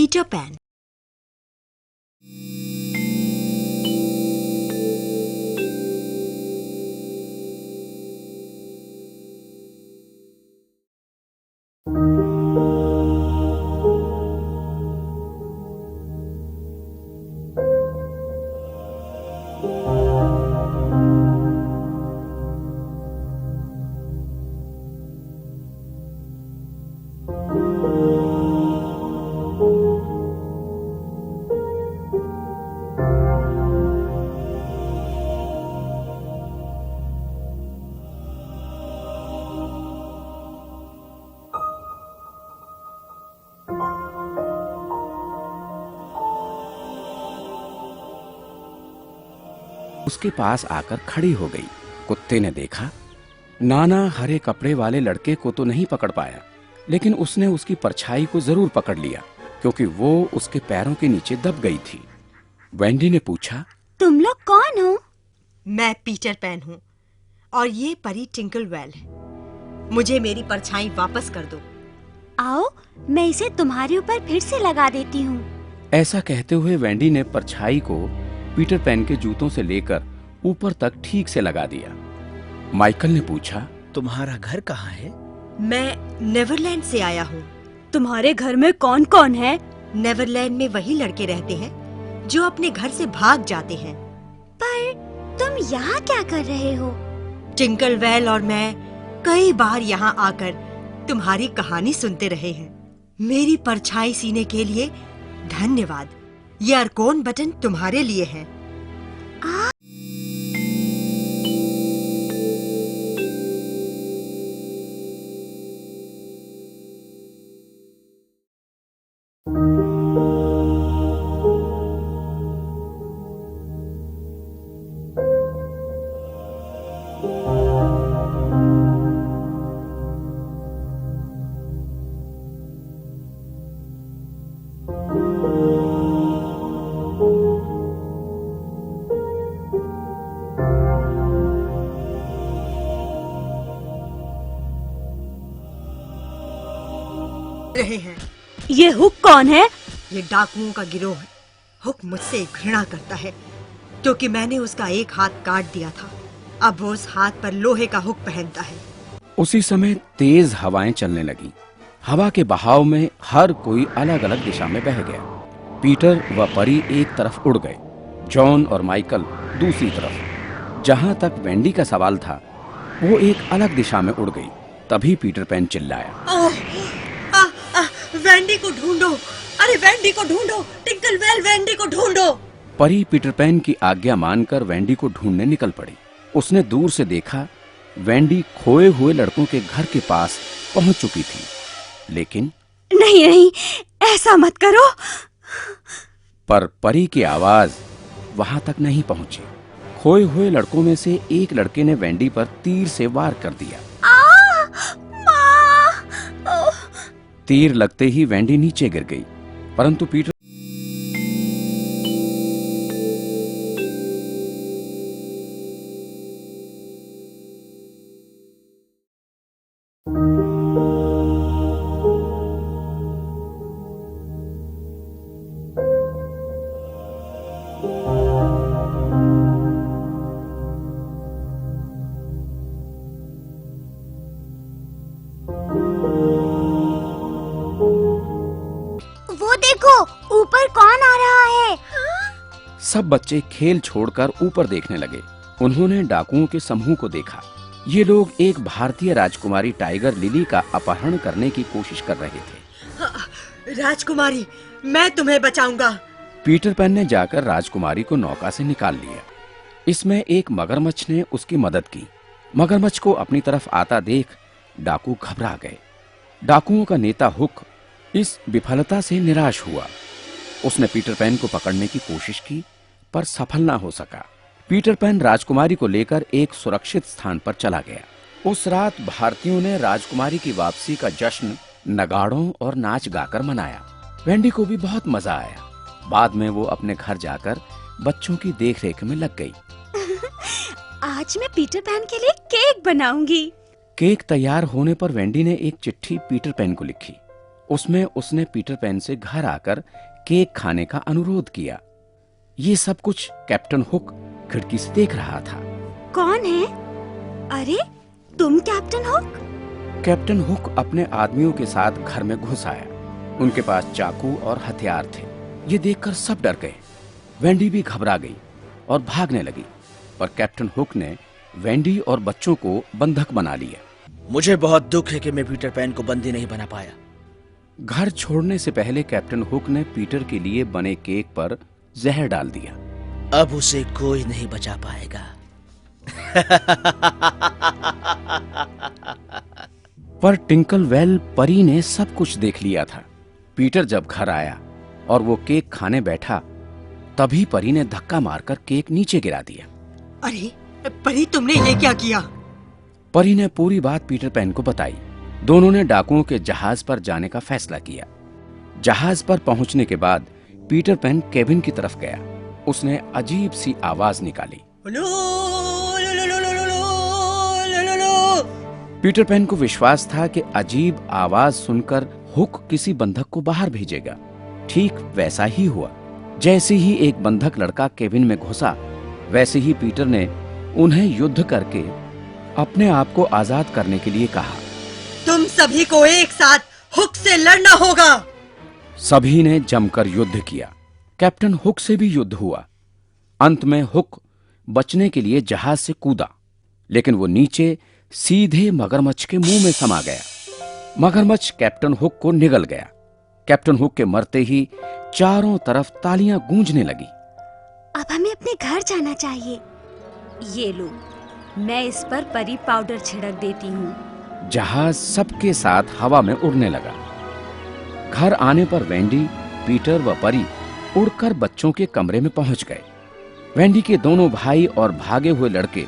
Peter pan. उसके पास आकर खड़ी हो गई। कुत्ते ने देखा नाना हरे कपड़े वाले लड़के को तो नहीं पकड़ पाया, लेकिन उसने उसकी परछाई को जरूर पकड़ लिया, क्योंकि वो उसके पैरों के नीचे दब गई थी। वेंडी ने पूछा, तुम लोग कौन हो? मैं पीटर पैन हूँ और ये परी टिंकलवेल है। मुझे मेरी परछाई वापस कर दो। आओ, मैं इसे तुम्हारे ऊपर फिर से लगा देती हूँ। ऐसा कहते हुए वेंडी ने परछाई को पीटर पैन के जूतों से लेकर ऊपर तक ठीक से लगा दिया। माइकल ने पूछा, तुम्हारा घर कहाँ है? मैं नेवरलैंड से आया हूँ। तुम्हारे घर में कौन कौन है? नेवरलैंड में वही लड़के रहते हैं जो अपने घर से भाग जाते हैं। पर तुम यहाँ क्या कर रहे हो? टिंकलवेल और मैं कई बार यहाँ आकर तुम्हारी कहानी सुनते रहे हैं। मेरी परछाई सीने के लिए धन्यवाद। ये अर्कोन बटन तुम्हारे लिए है। रहे हैं। ये हुक कौन है? ये डाकुओं का गिरोह है। हुक मुझसे घृणा करता है क्योंकि मैंने उसका एक हाथ काट दिया था। अब वो उस हाथ पर लोहे का हुक पहनता है। उसी समय तेज हवाएं चलने लगी। हवा के बहाव में हर कोई अलग अलग दिशा में बह गया। पीटर व परी एक तरफ उड़ गए, जॉन और माइकल दूसरी तरफ। जहां तक वेंडी का सवाल था, वो एक अलग दिशा में उड़ गई। तभी पीटर पैन चिल्लाया, वेंडी को ढूंढो! अरे वेंडी को ढूंढो! टिंकलवेल, वेंडी को ढूंढो! परी पीटर पैन की आज्ञा मानकर वेंडी को ढूंढने निकल पड़ी। उसने दूर से देखा, वेंडी खोए हुए लड़कों के घर के पास पहुंच चुकी थी। लेकिन नहीं नहीं, ऐसा मत करो। पर परी की आवाज वहां तक नहीं पहुंची। खोए हुए लड़कों में से एक लड़के ने वेंडी पर तीर से वार कर दिया। तीर लगते ही वेंडी नीचे गिर गई, परंतु पीटर ऊपर कौन आ रहा है? सब बच्चे खेल छोड़कर ऊपर देखने लगे। उन्होंने डाकुओं के समूह को देखा। ये लोग एक भारतीय राजकुमारी टाइगर लिली का अपहरण करने की कोशिश कर रहे थे। राजकुमारी, मैं तुम्हें बचाऊंगा। पीटर पैन ने जाकर राजकुमारी को नौका से निकाल लिया। इसमें एक मगरमच्छ ने उसकी मदद की। मगरमच्छ को अपनी तरफ आता देख डाकू घबरा गए। डाकुओं का नेता हुक इस विफलता से निराश हुआ। उसने पीटर पैन को पकड़ने की कोशिश की, पर सफल ना हो सका। पीटर पैन राजकुमारी को लेकर एक सुरक्षित स्थान पर चला गया। उस रात भारतीयों ने राजकुमारी की वापसी का जश्न नगाड़ों और नाच गाकर मनाया। वेंडी को भी बहुत मजा आया। बाद में वो अपने घर जाकर बच्चों की देखरेख में लग गई। आज मैं पीटर पैन के लिए केक बनाऊंगी। केक तैयार होने पर वेंडी ने एक चिट्ठी पीटर पैन को लिखी। उसमें उसने पीटर पैन से घर आकर केक खाने का अनुरोध किया। ये सब कुछ कैप्टन हुक खिड़की से देख रहा था। कौन है? अरे तुम कैप्टन हुक? कैप्टन हुक अपने आदमियों के साथ घर में घुस आया। उनके पास चाकू और हथियार थे। ये देखकर सब डर गए। वेंडी भी घबरा गई और भागने लगी, पर कैप्टन हुक ने वेंडी और बच्चों को बंधक बना लिया। मुझे बहुत दुख है कि मैं पीटर पैन को बंदी नहीं बना पाया। घर छोड़ने से पहले कैप्टन हुक ने पीटर के लिए बने केक पर जहर डाल दिया। अब उसे कोई नहीं बचा पाएगा। पर टिंकलवेल परी ने सब कुछ देख लिया था। पीटर जब घर आया और वो केक खाने बैठा, तभी परी ने धक्का मारकर केक नीचे गिरा दिया। अरे परी, तुमने ये क्या किया? परी ने पूरी बात पीटर पैन को बताई। दोनों ने डाकुओं के जहाज पर जाने का फैसला किया। जहाज पर पहुंचने के बाद पीटर पैन केबिन की तरफ गया। उसने अजीब सी आवाज निकाली। पीटर पैन को विश्वास था कि अजीब आवाज सुनकर हुक किसी बंधक को बाहर भेजेगा। ठीक वैसा ही हुआ। जैसे ही एक बंधक लड़का केबिन में घुसा, वैसे ही पीटर ने उन्हें युद्ध करके अपने आप को आजाद करने के लिए कहा। तुम सभी को एक साथ हुक से लड़ना होगा। सभी ने जमकर युद्ध किया। कैप्टन हुक से भी युद्ध हुआ। अंत में हुक बचने के लिए जहाज से कूदा, लेकिन वो नीचे सीधे मगरमच्छ के मुंह में समा गया। मगरमच्छ कैप्टन हुक को निगल गया। कैप्टन हुक के मरते ही चारों तरफ तालियां गूंजने लगी। अब हमें अपने घर जाना चाहिए। ये लो, मैं इस पर परी पाउडर छिड़क देती हूँ। जहाज सबके साथ हवा में उड़ने लगा। घर आने पर वेंडी, पीटर व परी उड़कर बच्चों के कमरे में पहुंच गए। वेंडी के दोनों भाई और भागे हुए लड़के